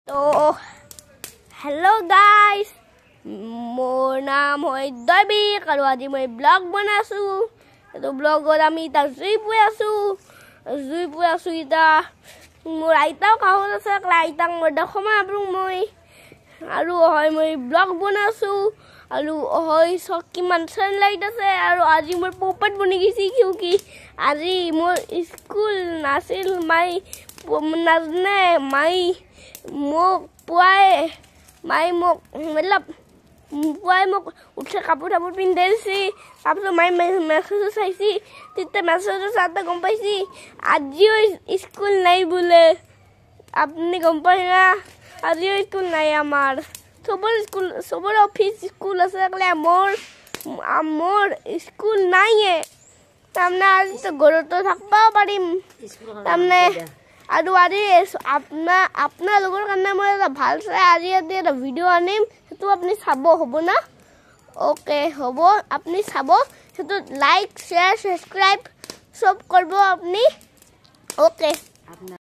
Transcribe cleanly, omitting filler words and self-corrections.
तो hello guys मोर नाम है दैविक और आज मैं ब्लॉग बनासु तो ब्लॉगत आमी ता जुई पुइ आसु इता मोर आइताও কাহত আছে আইতাক মই দেখমা আপু মই আৰু হয় মই ব্লগ बनासु আৰু হয় কিমান সানলাইট আছে আৰু আজি মই পপেট বনি গিছি কিউকি আজি মোৰ স্কুল নাছিল মাই নাজনে মাই মোক मतलब पुआई মোক উঠে কাপোৰ পিন্ধাইছি তাৰপিছত মাই মেছেজ চাইছি তেতিয়া মেছেজ চাতে গম পাইছি আজিও স্কুল নাই বোলে আপনি গম পাই না আজিও স্কুল নাই আমাৰ সবৰ অফিস স্কুল আছে একলা মোৰ স্কুল নাইয়ে তাৰমানে আজি তো ঘৰতে থাকবা পাৰিম তাৰমানে আৰু আজি আপোনালোকৰ কাৰণে মই এটা ভাল চাই আজি এটা ভিডিঅ' আনিম সেইটো আপুনি চাব হ'ব না ওকে হ'ব আপুনি চাব সেইটো লাইক শ্বেয়াৰ সাবস্ক্ৰাইব সব কৰিব আপুনি ওকে